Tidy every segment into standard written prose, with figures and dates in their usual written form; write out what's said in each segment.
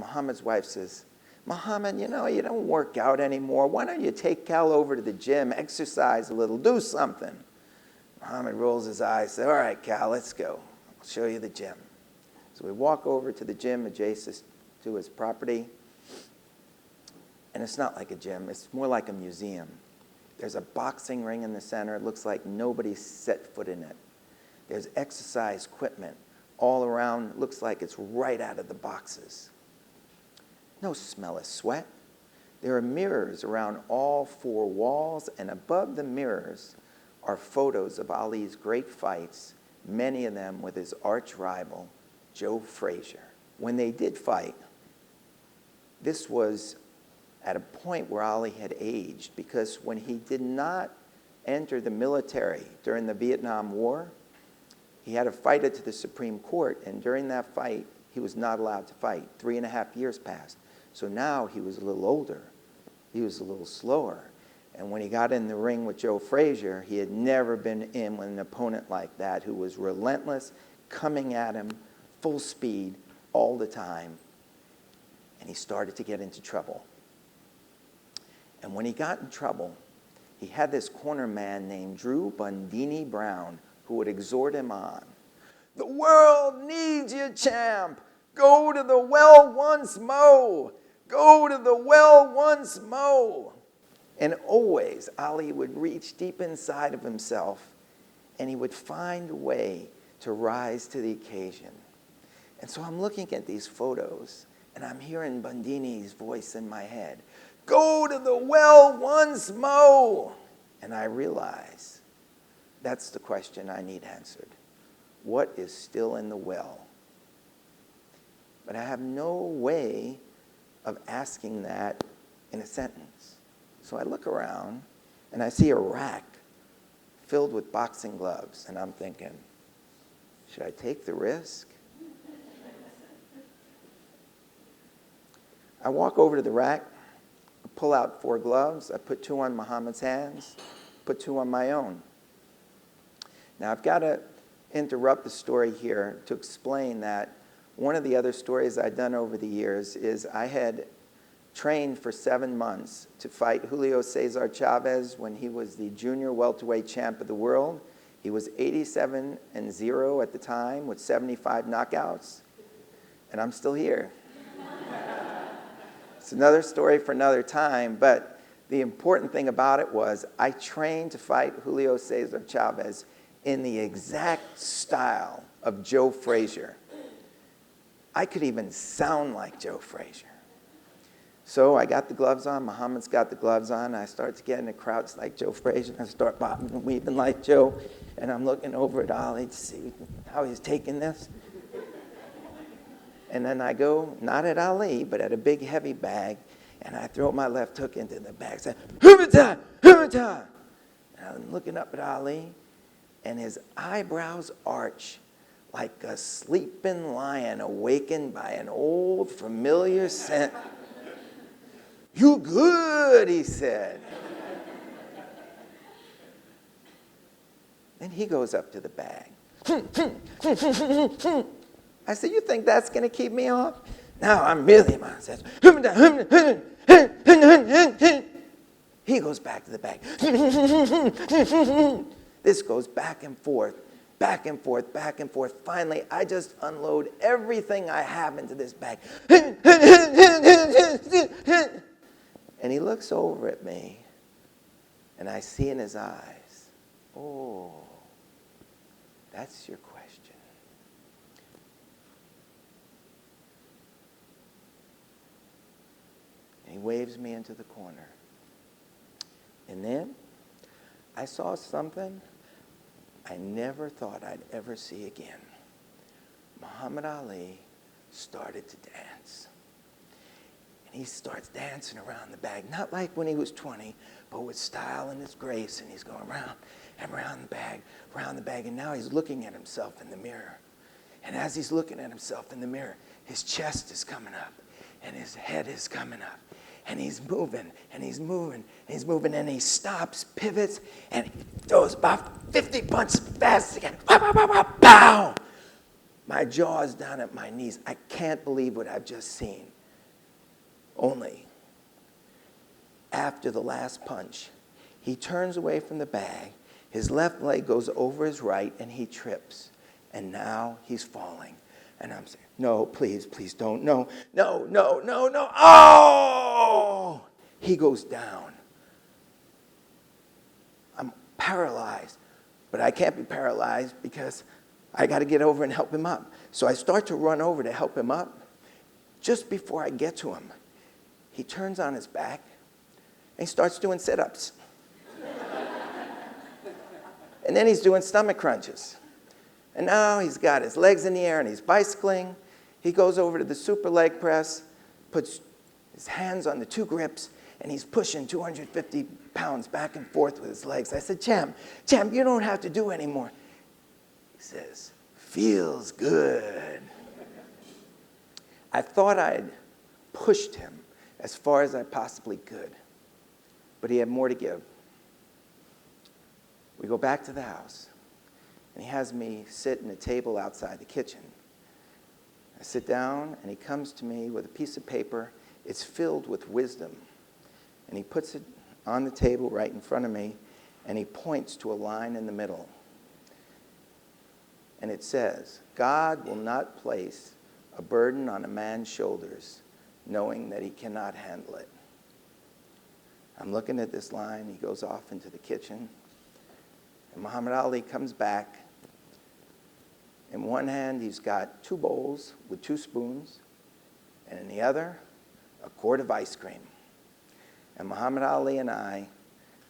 Muhammad's wife says, Muhammad, you don't work out anymore. Why don't you take Cal over to the gym, exercise a little, do something? Muhammad rolls his eyes, says, all right, Cal, let's go. I'll show you the gym. So we walk over to the gym adjacent to his property. And it's not like a gym. It's more like a museum. There's a boxing ring in the center. It looks like nobody's set foot in it. There's exercise equipment all around. It looks like it's right out of the boxes. No smell of sweat. There are mirrors around all four walls, and above the mirrors are photos of Ali's great fights, many of them with his arch rival, Joe Frazier. When they did fight, this was at a point where Ali had aged, because when he did not enter the military during the Vietnam War, he had to fight it to the Supreme Court, and during that fight, he was not allowed to fight. 3.5 years passed. So now he was a little older. He was a little slower. And when he got in the ring with Joe Frazier, he had never been in with an opponent like that who was relentless, coming at him full speed all the time. And he started to get into trouble. And when he got in trouble, he had this corner man named Drew Bundini Brown who would exhort him on. The world needs you, champ. Go to the well once more. Go to the well once more. And always, Ali would reach deep inside of himself, and he would find a way to rise to the occasion. And so I'm looking at these photos, and I'm hearing Bundini's voice in my head. Go to the well once more. And I realize that's the question I need answered. What is still in the well? But I have no way of asking that in a sentence. So I look around, and I see a rack filled with boxing gloves, and I'm thinking, should I take the risk? I walk over to the rack, I pull out 4 gloves, I put 2 on Muhammad's hands, put 2 on my own. Now I've got to interrupt the story here to explain that one of the other stories I've done over the years is I had trained for 7 months to fight Julio Cesar Chavez when he was the junior welterweight champ of the world. He was 87-0 at the time with 75 knockouts, and I'm still here. It's another story for another time, but the important thing about it was I trained to fight Julio Cesar Chavez in the exact style of Joe Frazier. I could even sound like Joe Frazier. So I got the gloves on, Muhammad's got the gloves on, I start to get in the crowds like Joe Frazier, I start bobbing and weaving like Joe, and I'm looking over at Ali to see how he's taking this. And then I go, not at Ali, but at a big heavy bag, and I throw my left hook into the bag, say, Humata, Humata! And I'm looking up at Ali, and his eyebrows arch like a sleeping lion awakened by an old familiar scent. You good, he said. Then he goes up to the bag. I said, you think that's going to keep me off? No, I'm really mine. Says, he goes back to the bag. This goes back and forth, back and forth, back and forth. Finally, I just unload everything I have into this bag. And he looks over at me, and I see in his eyes, oh, that's your question. And he waves me into the corner. And then I saw something I never thought I'd ever see again. Muhammad Ali started to dance. And he starts dancing around the bag, not like when he was 20, but with style and his grace. And he's going round and round the bag, and now he's looking at himself in the mirror. And as he's looking at himself in the mirror, his chest is coming up, and his head is coming up. And he's moving, and he's moving, and he's moving, and he stops, pivots, and he throws about 50 punches fast again. Pow! My jaw is down at my knees. I can't believe what I've just seen. Only, after the last punch, he turns away from the bag, his left leg goes over his right, and he trips. And now he's falling. And I'm saying, no, please, please don't, no, no, no, no, no, oh! He goes down. I'm paralyzed, but I can't be paralyzed because I got to get over and help him up. So I start to run over to help him up. Just before I get to him, he turns on his back and he starts doing sit-ups. And then he's doing stomach crunches. And now he's got his legs in the air and he's bicycling. He goes over to the super leg press, puts his hands on the two grips, and he's pushing 250 pounds back and forth with his legs. I said, Champ, you don't have to do anymore. He says, feels good. I thought I'd pushed him as far as I possibly could, but he had more to give. We go back to the house, and he has me sit in a table outside the kitchen. I sit down, and he comes to me with a piece of paper. It's filled with wisdom. And he puts it on the table right in front of me, and he points to a line in the middle. And it says, God will not place a burden on a man's shoulders, knowing that he cannot handle it. I'm looking at this line. He goes off into the kitchen. And Muhammad Ali comes back. In one hand, he's got 2 bowls with 2 spoons, and in the other, a quart of ice cream. And Muhammad Ali and I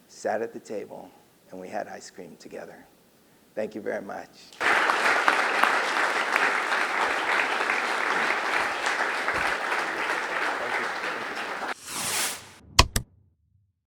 sat at the table, and we had ice cream together. Thank you very much.